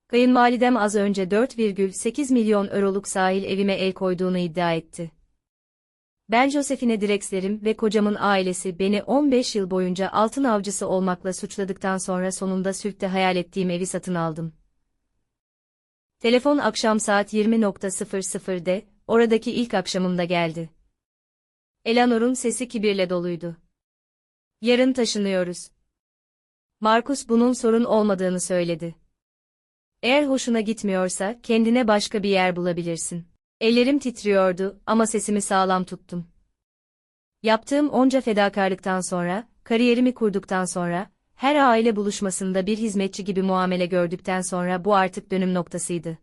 Kayınvalidem az önce 4,8 milyon euroluk sahil evime el koyduğunu iddia etti. Ben Josephine Drexler'im ve kocamın ailesi beni 15 yıl boyunca altın avcısı olmakla suçladıktan sonra sonunda Sülk'te hayal ettiğim evi satın aldım. Telefon akşam saat 20.00'de, oradaki ilk akşamımda geldi. Eleanor'un sesi kibirle doluydu. Yarın taşınıyoruz. Marcus bunun sorun olmadığını söyledi. Eğer hoşuna gitmiyorsa kendine başka bir yer bulabilirsin. Ellerim titriyordu ama sesimi sağlam tuttum. Yaptığım onca fedakarlıktan sonra, kariyerimi kurduktan sonra, her aile buluşmasında bir hizmetçi gibi muamele gördükten sonra bu artık dönüm noktasıydı.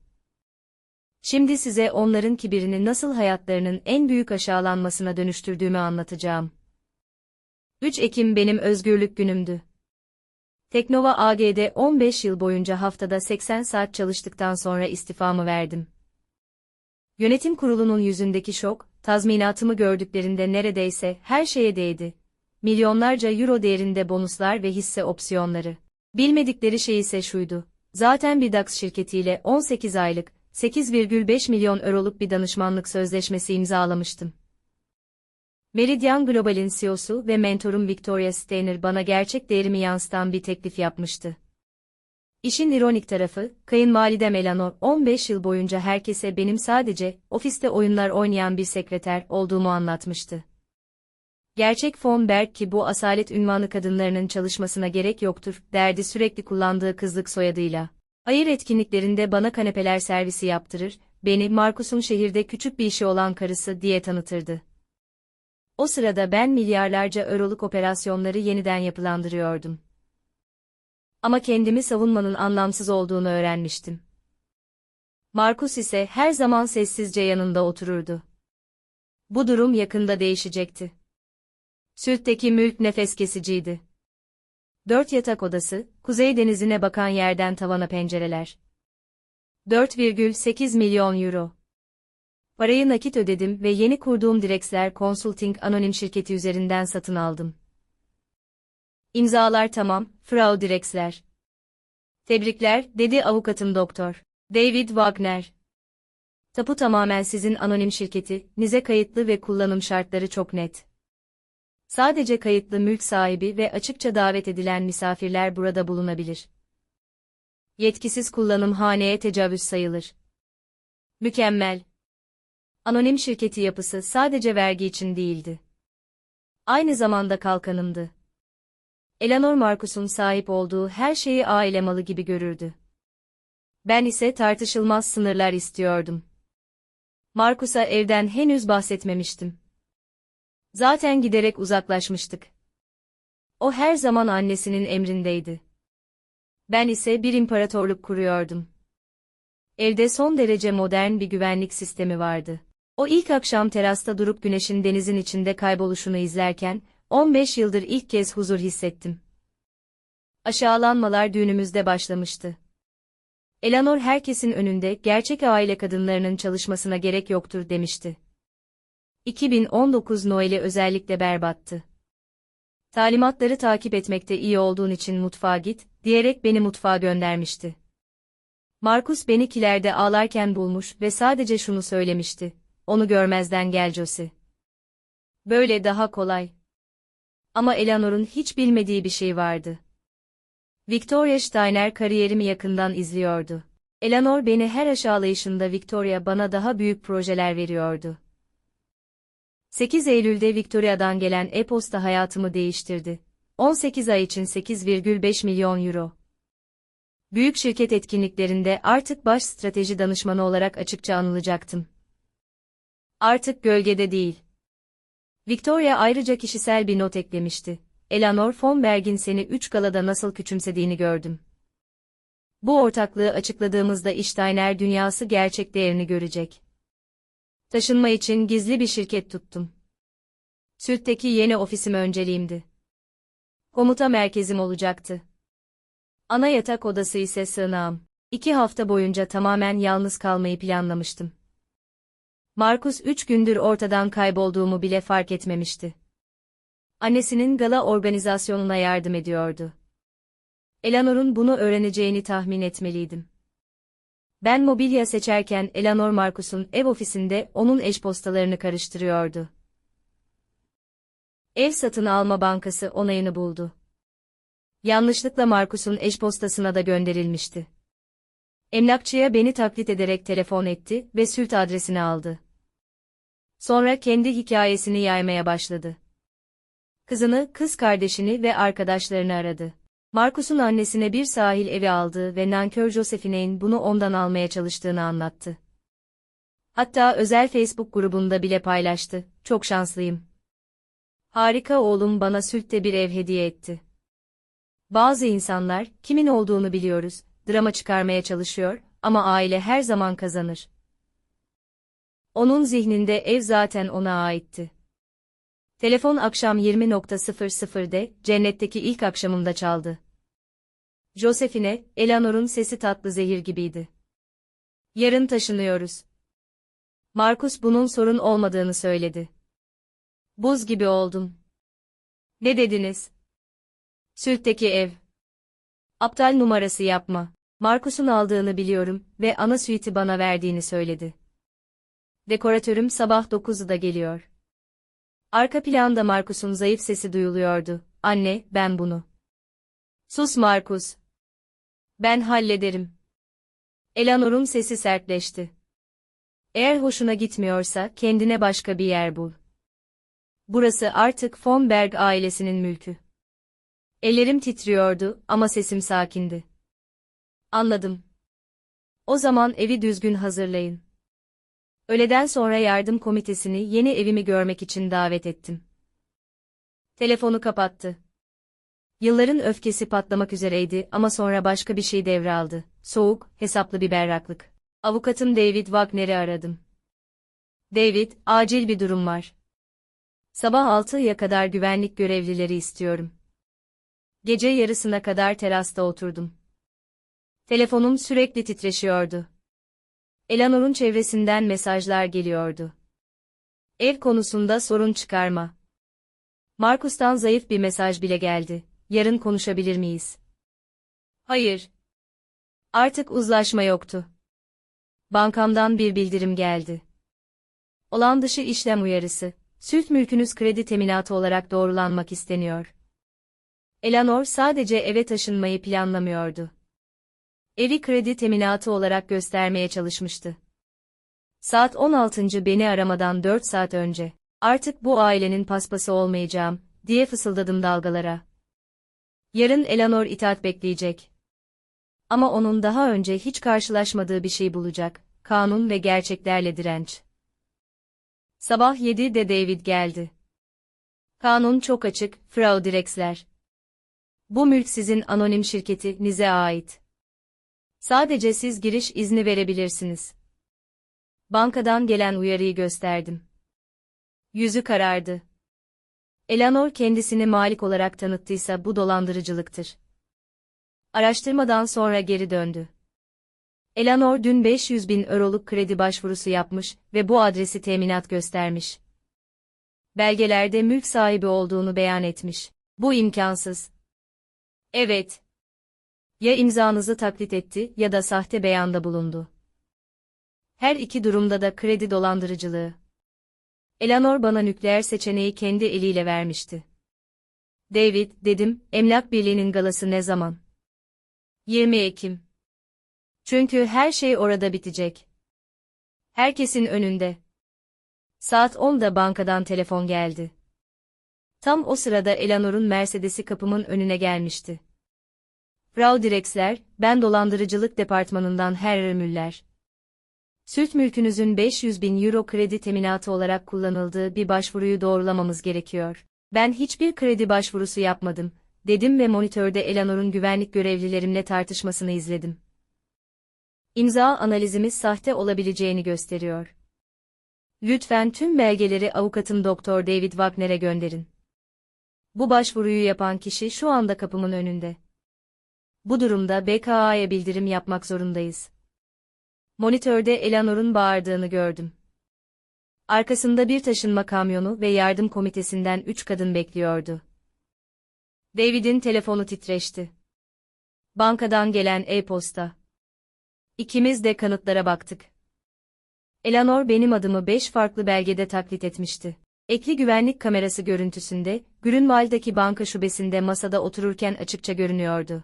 Şimdi size onların kibirini nasıl hayatlarının en büyük aşağılanmasına dönüştürdüğümü anlatacağım. 3 Ekim benim özgürlük günümdü. Teknova AG'de 15 yıl boyunca haftada 80 saat çalıştıktan sonra istifamı verdim. Yönetim kurulunun yüzündeki şok, tazminatımı gördüklerinde neredeyse her şeye değdi. Milyonlarca euro değerinde bonuslar ve hisse opsiyonları. Bilmedikleri şey ise şuydu. Zaten bir DAX şirketiyle 18 aylık, 8,5 milyon euroluk bir danışmanlık sözleşmesi imzalamıştım. Meridian Global'in CEO'su ve mentorum Victoria Steiner bana gerçek değerimi yansıtan bir teklif yapmıştı. İşin ironik tarafı, kayınvalidem Eleanor 15 yıl boyunca herkese benim sadece ofiste oyunlar oynayan bir sekreter olduğumu anlatmıştı. Gerçek von Berg ki bu asalet ünvanı kadınlarının çalışmasına gerek yoktur, derdi sürekli kullandığı kızlık soyadıyla. Hayır etkinliklerinde bana kanepeler servisi yaptırır, beni Marcus'un şehirde küçük bir işi olan karısı diye tanıtırdı. O sırada ben milyarlarca euroluk operasyonları yeniden yapılandırıyordum. Ama kendimi savunmanın anlamsız olduğunu öğrenmiştim. Marcus ise her zaman sessizce yanında otururdu. Bu durum yakında değişecekti. Sülk'teki mülk nefes kesiciydi. 4 yatak odası, Kuzey Denizi'ne bakan yerden tavana pencereler. 4,8 milyon euro. Parayı nakit ödedim ve yeni kurduğum Drexler Consulting anonim şirketi üzerinden satın aldım. İmzalar tamam, Frau Drexler. Tebrikler, dedi avukatım Doktor David Wagner. Tapu tamamen sizin anonim şirketinize kayıtlı ve kullanım şartları çok net. Sadece kayıtlı mülk sahibi ve açıkça davet edilen misafirler burada bulunabilir. Yetkisiz kullanım haneye tecavüz sayılır. Mükemmel. Anonim şirketi yapısı sadece vergi için değildi. Aynı zamanda kalkanımdı. Eleanor Marcus'un sahip olduğu her şeyi aile malı gibi görürdü. Ben ise tartışılmaz sınırlar istiyordum. Marcus'a evden henüz bahsetmemiştim. Zaten giderek uzaklaşmıştık. O her zaman annesinin emrindeydi. Ben ise bir imparatorluk kuruyordum. Evde son derece modern bir güvenlik sistemi vardı. O ilk akşam terasta durup güneşin denizin içinde kayboluşunu izlerken, 15 yıldır ilk kez huzur hissettim. Aşağılanmalar düğünümüzde başlamıştı. Eleanor herkesin önünde gerçek aile kadınlarının çalışmasına gerek yoktur demişti. 2019 Noel'i özellikle berbattı. Talimatları takip etmekte iyi olduğun için mutfağa git, diyerek beni mutfağa göndermişti. Marcus beni kilerde ağlarken bulmuş ve sadece şunu söylemişti. Onu görmezden gel Josie. Böyle daha kolay. Ama Eleanor'un hiç bilmediği bir şey vardı. Victoria Steiner kariyerimi yakından izliyordu. Eleanor beni her aşağılayışında Victoria bana daha büyük projeler veriyordu. 8 Eylül'de Victoria'dan gelen e-posta hayatımı değiştirdi. 18 ay için 8,5 milyon euro. Büyük şirket etkinliklerinde artık baş strateji danışmanı olarak açıkça anılacaktım. Artık gölgede değil. Victoria ayrıca kişisel bir not eklemişti. Eleanor von Berg'in seni 3 galada nasıl küçümsediğini gördüm. Bu ortaklığı açıkladığımızda Steiner dünyası gerçek değerini görecek. Taşınma için gizli bir şirket tuttum. Sülk'teki yeni ofisim önceliğimdi. Komuta merkezim olacaktı. Ana yatak odası ise sığınağım. 2 hafta boyunca tamamen yalnız kalmayı planlamıştım. Marcus 3 gündür ortadan kaybolduğumu bile fark etmemişti. Annesinin gala organizasyonuna yardım ediyordu. Eleanor'un bunu öğreneceğini tahmin etmeliydim. Ben mobilya seçerken Eleanor Marcus'un ev ofisinde onun e-postalarını karıştırıyordu. Ev satın alma bankası onayını buldu. Yanlışlıkla Marcus'un e-postasına da gönderilmişti. Emlakçıya beni taklit ederek telefon etti ve Sült adresini aldı. Sonra kendi hikayesini yaymaya başladı. Kızını, kız kardeşini ve arkadaşlarını aradı. Marcus'un annesine bir sahil evi aldığı ve nankör Josephine'in bunu ondan almaya çalıştığını anlattı. Hatta özel Facebook grubunda bile paylaştı. Çok şanslıyım. Harika oğlum bana Sült'te bir ev hediye etti. Bazı insanlar, kimin olduğunu biliyoruz, drama çıkarmaya çalışıyor ama aile her zaman kazanır. Onun zihninde ev zaten ona aitti. Telefon akşam 20.00'de, cennetteki ilk akşamımda çaldı. Josephine, Eleanor'un sesi tatlı zehir gibiydi. Yarın taşınıyoruz. Marcus bunun sorun olmadığını söyledi. Buz gibi oldum. Ne dediniz? Sült'teki ev. Aptal numarası yapma. Marcus'un aldığını biliyorum ve ana suite'i bana verdiğini söyledi. Dekoratörüm sabah 9'da geliyor. Arka planda Marcus'un zayıf sesi duyuluyordu. Anne, ben bunu. Sus Marcus. Ben hallederim. Eleanor'un sesi sertleşti. Eğer hoşuna gitmiyorsa kendine başka bir yer bul. Burası artık von Berg ailesinin mülkü. Ellerim titriyordu ama sesim sakindi. Anladım. O zaman evi düzgün hazırlayın. Öğleden sonra yardım komitesini yeni evimi görmek için davet ettim. Telefonu kapattı. Yılların öfkesi patlamak üzereydi ama sonra başka bir şey devraldı. Soğuk, hesaplı bir berraklık. Avukatım David Wagner'i aradım. David, acil bir durum var. Sabah 6'ya kadar güvenlik görevlileri istiyorum. Gece yarısına kadar terasta oturdum. Telefonum sürekli titreşiyordu. Eleanor'un çevresinden mesajlar geliyordu. Ev konusunda sorun çıkarma. Marcus'tan zayıf bir mesaj bile geldi. Yarın konuşabilir miyiz? Hayır. Artık uzlaşma yoktu. Bankamdan bir bildirim geldi. Olağan dışı işlem uyarısı. Sült mülkünüz kredi teminatı olarak doğrulanmak isteniyor. Eleanor sadece eve taşınmayı planlamıyordu. Evi kredi teminatı olarak göstermeye çalışmıştı. Saat 16. beni aramadan 4 saat önce. Artık bu ailenin paspası olmayacağım, diye fısıldadım dalgalara. Yarın Eleanor itaat bekleyecek. Ama onun daha önce hiç karşılaşmadığı bir şey bulacak, kanun ve gerçeklerle direnç. Sabah 7'de David geldi. Kanun çok açık, Frau Drexler. Bu mülk sizin anonim şirketinize ait. Sadece siz giriş izni verebilirsiniz. Bankadan gelen uyarıyı gösterdim. Yüzü karardı. Eleanor kendisini malik olarak tanıttıysa bu dolandırıcılıktır. Araştırmadan sonra geri döndü. Eleanor dün 500.000 euroluk kredi başvurusu yapmış ve bu adresi teminat göstermiş. Belgelerde mülk sahibi olduğunu beyan etmiş. Bu imkansız. Evet. Ya imzanızı taklit etti ya da sahte beyanda bulundu. Her iki durumda da kredi dolandırıcılığı. Eleanor bana nükleer seçeneği kendi eliyle vermişti. David, dedim, Emlak Birliği'nin galası ne zaman? 20 Ekim. Çünkü her şey orada bitecek. Herkesin önünde. Saat 10'da bankadan telefon geldi. Tam o sırada Eleanor'un Mercedes'i kapımın önüne gelmişti. Frau Drexler, ben dolandırıcılık departmanından Herr Müller. Sült mülkünüzün 500.000 euro kredi teminatı olarak kullanıldığı bir başvuruyu doğrulamamız gerekiyor. Ben hiçbir kredi başvurusu yapmadım, dedim ve monitörde Eleanor'un güvenlik görevlilerimle tartışmasını izledim. İmza analizimiz sahte olabileceğini gösteriyor. Lütfen tüm belgeleri avukatım Doktor David Wagner'e gönderin. Bu başvuruyu yapan kişi şu anda kapımın önünde. Bu durumda BKA'ya bildirim yapmak zorundayız. Monitörde Eleanor'un bağırdığını gördüm. Arkasında bir taşınma kamyonu ve yardım komitesinden 3 kadın bekliyordu. David'in telefonu titreşti. Bankadan gelen e-posta. İkimiz de kanıtlara baktık. Eleanor benim adımı 5 farklı belgede taklit etmişti. Ekli güvenlik kamerası görüntüsünde, Grünwald'daki banka şubesinde masada otururken açıkça görünüyordu.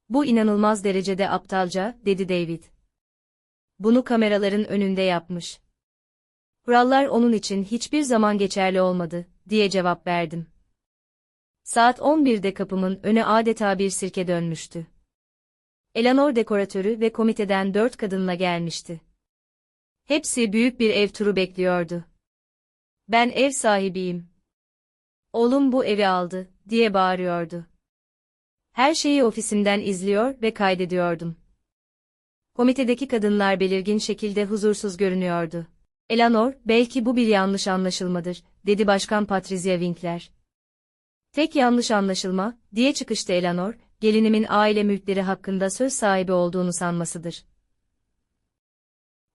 Bu inanılmaz derecede aptalca, dedi David. Bunu kameraların önünde yapmış. Kurallar onun için hiçbir zaman geçerli olmadı, diye cevap verdim. Saat 11'de kapımın önü adeta bir sirke dönmüştü. Eleanor dekoratörü ve komiteden 4 kadınla gelmişti. Hepsi büyük bir ev turu bekliyordu. Ben ev sahibiyim. Oğlum bu evi aldı, diye bağırıyordu. Her şeyi ofisimden izliyor ve kaydediyordum. Komitedeki kadınlar belirgin şekilde huzursuz görünüyordu. Eleanor, belki bu bir yanlış anlaşılmadır, dedi Başkan Patricia Winkler. Tek yanlış anlaşılma, diye çıkıştı Eleanor, gelinimin aile mülkleri hakkında söz sahibi olduğunu sanmasıdır.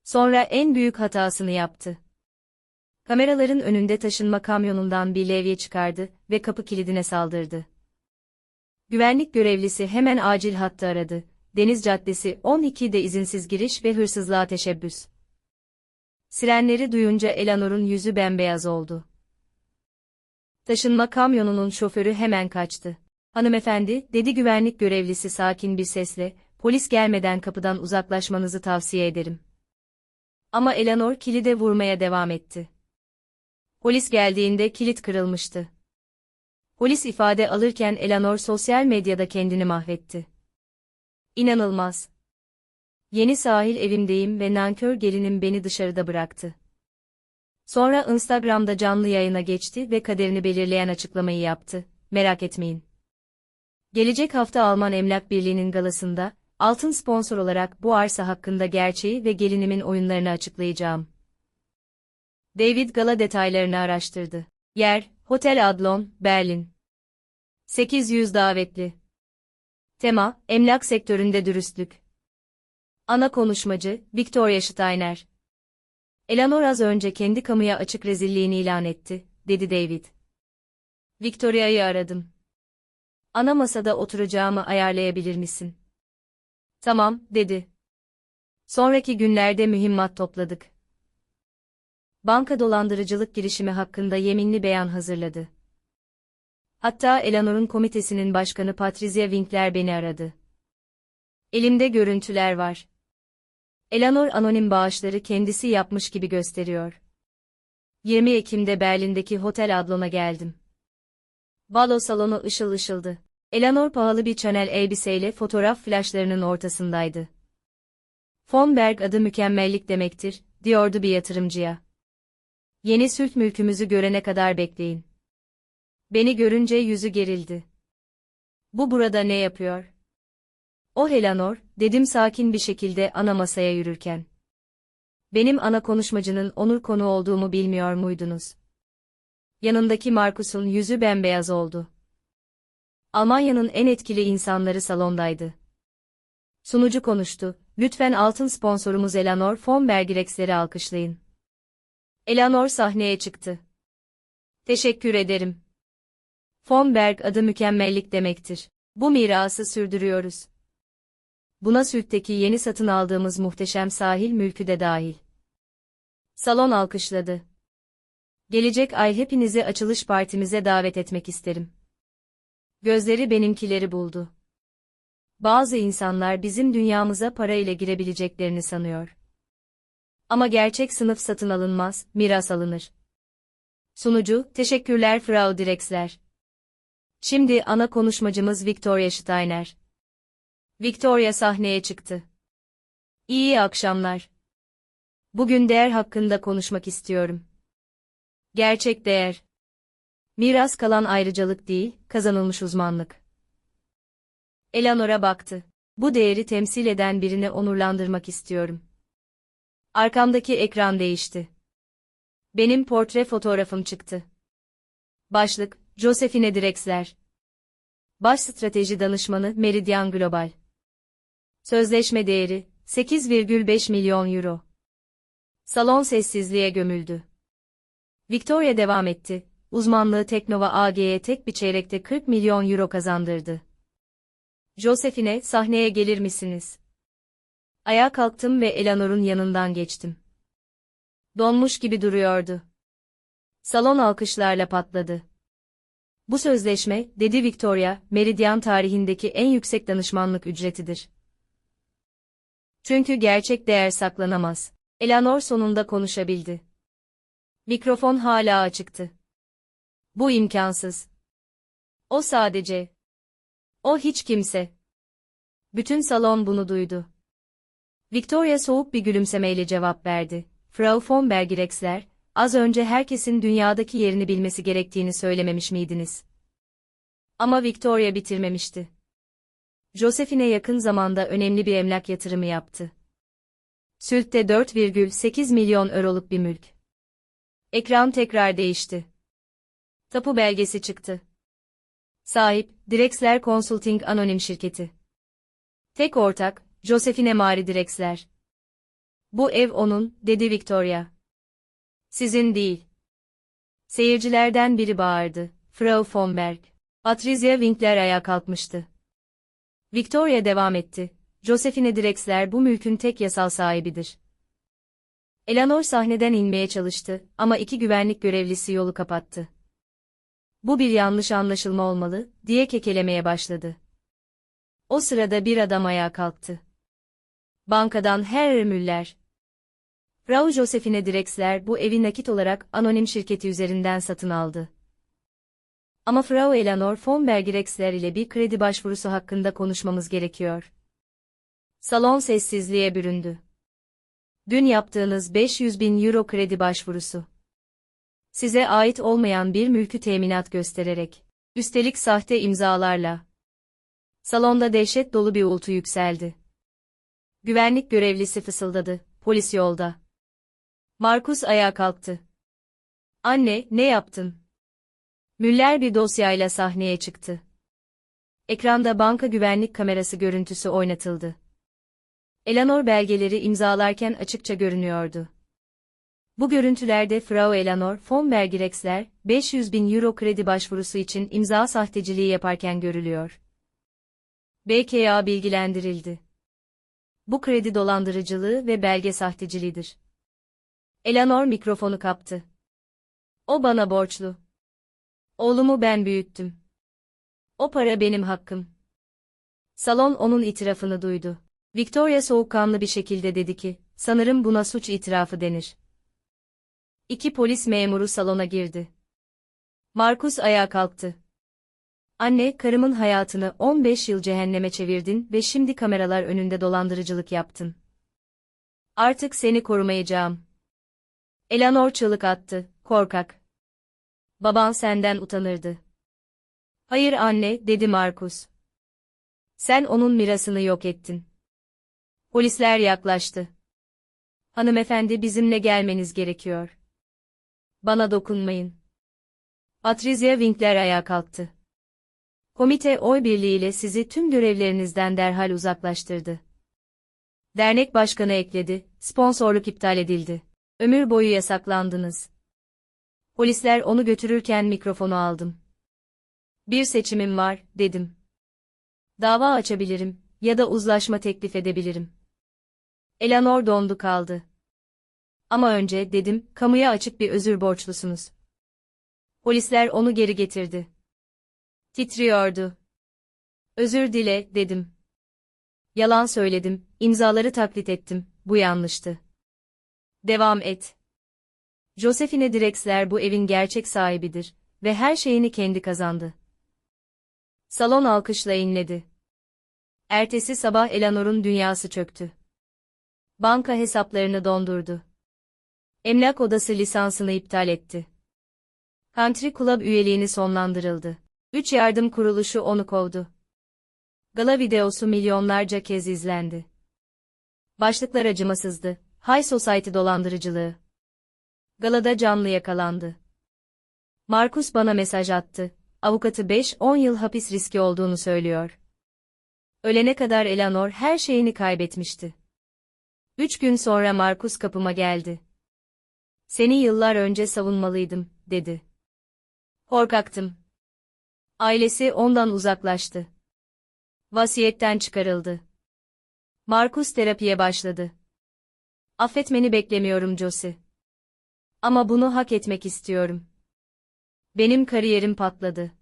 Sonra en büyük hatasını yaptı. Kameraların önünde taşınma kamyonundan bir levye çıkardı ve kapı kilidine saldırdı. Güvenlik görevlisi hemen acil hattı aradı. Deniz Caddesi 12'de izinsiz giriş ve hırsızlığa teşebbüs. Sirenleri duyunca Eleanor'un yüzü bembeyaz oldu. Taşınma kamyonunun şoförü hemen kaçtı. Hanımefendi, dedi güvenlik görevlisi sakin bir sesle, polis gelmeden kapıdan uzaklaşmanızı tavsiye ederim. Ama Eleanor kilide vurmaya devam etti. Polis geldiğinde kilit kırılmıştı. Polis ifade alırken Eleanor sosyal medyada kendini mahvetti. İnanılmaz. Yeni sahil evimdeyim ve nankör gelinim beni dışarıda bıraktı. Sonra Instagram'da canlı yayına geçti ve kaderini belirleyen açıklamayı yaptı. Merak etmeyin. Gelecek hafta Alman Emlak Birliği'nin galasında, altın sponsor olarak bu arsa hakkında gerçeği ve gelinimin oyunlarını açıklayacağım. David gala detaylarını araştırdı. Yer, Hotel Adlon, Berlin. 800 davetli. Tema, emlak sektöründe dürüstlük. Ana konuşmacı, Victoria Steiner. Eleanor az önce kendi kamuya açık rezilliğini ilan etti, dedi David. Victoria'yı aradım. Ana masada oturacağımı ayarlayabilir misin? Tamam, dedi. Sonraki günlerde mühimmat topladık. Banka dolandırıcılık girişimi hakkında yeminli beyan hazırladı. Hatta Eleanor'un komitesinin başkanı Patricia Winkler beni aradı. Elimde görüntüler var. Eleanor anonim bağışları kendisi yapmış gibi gösteriyor. 20 Ekim'de Berlin'deki Hotel Adlon'a geldim. Balo salonu ışıl ışıldı. Eleanor pahalı bir Chanel elbiseyle fotoğraf flaşlarının ortasındaydı. Von Berg adı mükemmellik demektir, diyordu bir yatırımcıya. Yeni sülh mülkümüzü görene kadar bekleyin. Beni görünce yüzü gerildi. Bu burada ne yapıyor? O Eleanor, dedim sakin bir şekilde ana masaya yürürken. Benim ana konuşmacının onur konu olduğumu bilmiyor muydunuz? Yanındaki Markus'un yüzü bembeyaz oldu. Almanya'nın en etkili insanları salondaydı. Sunucu konuştu, lütfen altın sponsorumuz Eleanor von Bergirex'leri alkışlayın. Eleanor sahneye çıktı. Teşekkür ederim. Von Berg adı mükemmellik demektir. Bu mirası sürdürüyoruz. Buna Sült'teki yeni satın aldığımız muhteşem sahil mülkü de dahil. Salon alkışladı. Gelecek ay hepinizi açılış partimize davet etmek isterim. Gözleri benimkileri buldu. Bazı insanlar bizim dünyamıza para ile girebileceklerini sanıyor. Ama gerçek sınıf satın alınmaz, miras alınır. Sunucu, teşekkürler Frau Drexler. Şimdi ana konuşmacımız Victoria Steiner. Victoria sahneye çıktı. İyi akşamlar. Bugün değer hakkında konuşmak istiyorum. Gerçek değer. Miras kalan ayrıcalık değil, kazanılmış uzmanlık. Eleanor'a baktı. Bu değeri temsil eden birini onurlandırmak istiyorum. Arkamdaki ekran değişti. Benim portre fotoğrafım çıktı. Başlık, Josephine Drexler. Baş strateji danışmanı Meridian Global. Sözleşme değeri, 8,5 milyon euro. Salon sessizliğe gömüldü. Victoria devam etti. Uzmanlığı Teknova AG'ye tek bir çeyrekte 40 milyon euro kazandırdı. Josephine, sahneye gelir misiniz? Ayağa kalktım ve Eleanor'un yanından geçtim. Donmuş gibi duruyordu. Salon alkışlarla patladı. Bu sözleşme, dedi Victoria, Meridian tarihindeki en yüksek danışmanlık ücretidir. Çünkü gerçek değer saklanamaz. Eleanor sonunda konuşabildi. Mikrofon hala açıktı. Bu imkansız. O sadece. O hiç kimse. Bütün salon bunu duydu. Victoria soğuk bir gülümsemeyle cevap verdi. Frau von Bergerexler, az önce herkesin dünyadaki yerini bilmesi gerektiğini söylememiş miydiniz? Ama Victoria bitirmemişti. Josephine yakın zamanda önemli bir emlak yatırımı yaptı. Sült'te 4,8 milyon euroluk bir mülk. Ekran tekrar değişti. Tapu belgesi çıktı. Sahip, Drexler Consulting Anonim Şirketi. Tek ortak, Josephine Marie Drexler. Bu ev onun, dedi Victoria. Sizin değil. Seyircilerden biri bağırdı. Frau von Berg. Patricia Winkler ayağa kalkmıştı. Victoria devam etti. Josephine Drexler bu mülkün tek yasal sahibidir. Eleanor sahneden inmeye çalıştı ama iki güvenlik görevlisi yolu kapattı. Bu bir yanlış anlaşılma olmalı, diye kekelemeye başladı. O sırada bir adam ayağa kalktı. Bankadan Herr Müller. Frau Josephine Drexler bu evi nakit olarak anonim şirketi üzerinden satın aldı. Ama Frau Eleanor von Bergerexler ile bir kredi başvurusu hakkında konuşmamız gerekiyor. Salon sessizliğe büründü. Dün yaptığınız 500.000 euro kredi başvurusu. Size ait olmayan bir mülkü teminat göstererek. Üstelik sahte imzalarla. Salonda dehşet dolu bir uğultu yükseldi. Güvenlik görevlisi fısıldadı. Polis yolda. Markus ayağa kalktı. Anne, ne yaptın? Müller bir dosyayla sahneye çıktı. Ekranda banka güvenlik kamerası görüntüsü oynatıldı. Eleanor belgeleri imzalarken açıkça görünüyordu. Bu görüntülerde Frau Eleanor von Bergerexler, 500.000 euro kredi başvurusu için imza sahteciliği yaparken görülüyor. BKA bilgilendirildi. Bu kredi dolandırıcılığı ve belge sahteciliğidir. Eleanor mikrofonu kaptı. O bana borçlu. Oğlumu ben büyüttüm. O para benim hakkım. Salon onun itirafını duydu. Victoria soğukkanlı bir şekilde dedi ki, sanırım buna suç itirafı denir. İki polis memuru salona girdi. Markus ayağa kalktı. Anne, karımın hayatını 15 yıl cehenneme çevirdin ve şimdi kameralar önünde dolandırıcılık yaptın. Artık seni korumayacağım. Eleanor çığlık attı, korkak. Baban senden utanırdı. Hayır anne, dedi Markus. Sen onun mirasını yok ettin. Polisler yaklaştı. Hanımefendi bizimle gelmeniz gerekiyor. Bana dokunmayın. Patricia Winkler ayağa kalktı. Komite oy birliğiyle sizi tüm görevlerinizden derhal uzaklaştırdı. Dernek başkanı ekledi, sponsorluk iptal edildi. Ömür boyu yasaklandınız. Polisler onu götürürken mikrofonu aldım. Bir seçimim var, dedim. Dava açabilirim ya da uzlaşma teklif edebilirim. Eleanor dondu kaldı. Ama önce, dedim, kamuya açık bir özür borçlusunuz. Polisler onu geri getirdi. Titriyordu. Özür dile, dedim. Yalan söyledim, imzaları taklit ettim, bu yanlıştı. Devam et. Josephine Drexler bu evin gerçek sahibidir ve her şeyini kendi kazandı. Salon alkışla inledi. Ertesi sabah Eleanor'un dünyası çöktü. Banka hesaplarını dondurdu. Emlak odası lisansını iptal etti. Country Club üyeliğini sonlandırıldı. 3 yardım kuruluşu onu kovdu. Gala videosu milyonlarca kez izlendi. Başlıklar acımasızdı. High Society dolandırıcılığı. Galada canlı yakalandı. Markus bana mesaj attı. Avukatı 5-10 yıl hapis riski olduğunu söylüyor. Ölene kadar Eleanor her şeyini kaybetmişti. 3 gün sonra Markus kapıma geldi. Seni yıllar önce savunmalıydım, dedi. Korkaktım. Ailesi ondan uzaklaştı. Vasiyetten çıkarıldı. Marcus terapiye başladı. Affetmeni beklemiyorum Josie. Ama bunu hak etmek istiyorum. Benim kariyerim patladı.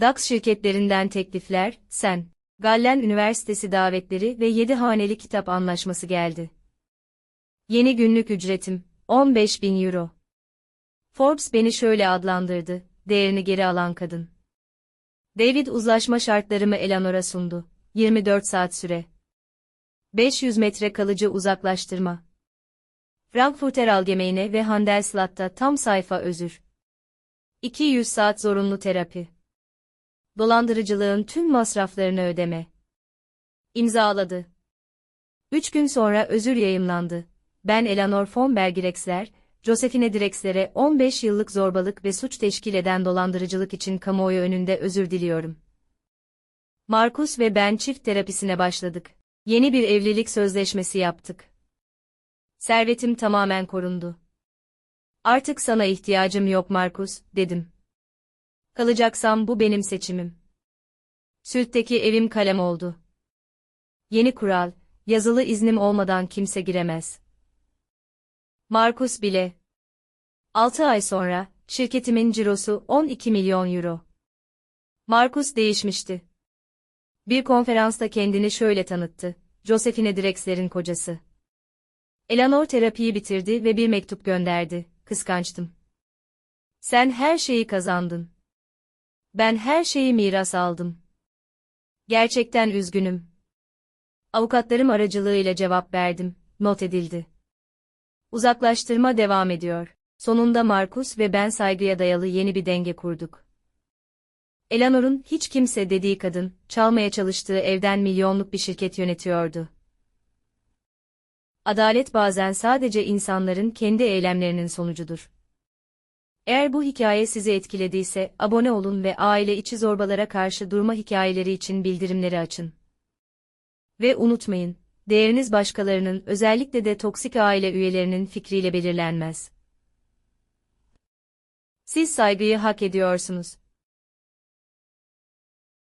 DAX şirketlerinden teklifler, sen, Gallen Üniversitesi davetleri ve 7 haneli kitap anlaşması geldi. Yeni günlük ücretim, 15.000 euro. Forbes beni şöyle adlandırdı, değerini geri alan kadın. David uzlaşma şartlarımı Eleanor'a sundu. 24 saat süre. 500 metre kalıcı uzaklaştırma. Frankfurter Allgemeine ve Handelsblatt'ta tam sayfa özür. 200 saat zorunlu terapi. Dolandırıcılığın tüm masraflarını ödeme. İmzaladı. 3 gün sonra özür yayımlandı. Ben Eleanor von Bergerexler, Josephine Drexler'e 15 yıllık zorbalık ve suç teşkil eden dolandırıcılık için kamuoyu önünde özür diliyorum. Marcus ve ben çift terapisine başladık. Yeni bir evlilik sözleşmesi yaptık. Servetim tamamen korundu. Artık sana ihtiyacım yok Marcus, dedim. Kalacaksam bu benim seçimim. Sült'teki evim kalem oldu. Yeni kural, yazılı iznim olmadan kimse giremez. Marcus bile. 6 ay sonra, şirketimin cirosu 12 milyon euro. Marcus değişmişti. Bir konferansta kendini şöyle tanıttı, Josephine Drexler'in kocası. Eleanor terapiyi bitirdi ve bir mektup gönderdi, kıskançtım. Sen her şeyi kazandın. Ben her şeyi miras aldım. Gerçekten üzgünüm. Avukatlarım aracılığıyla cevap verdim, not edildi. Uzaklaştırma devam ediyor. Sonunda Marcus ve ben saygıya dayalı yeni bir denge kurduk. Eleanor'un hiç kimse dediği kadın, çalmaya çalıştığı evden milyonluk bir şirket yönetiyordu. Adalet bazen sadece insanların kendi eylemlerinin sonucudur. Eğer bu hikaye sizi etkilediyse abone olun ve aile içi zorbalara karşı durma hikayeleri için bildirimleri açın. Ve unutmayın, değeriniz başkalarının, özellikle de toksik aile üyelerinin fikriyle belirlenmez. Siz saygıyı hak ediyorsunuz.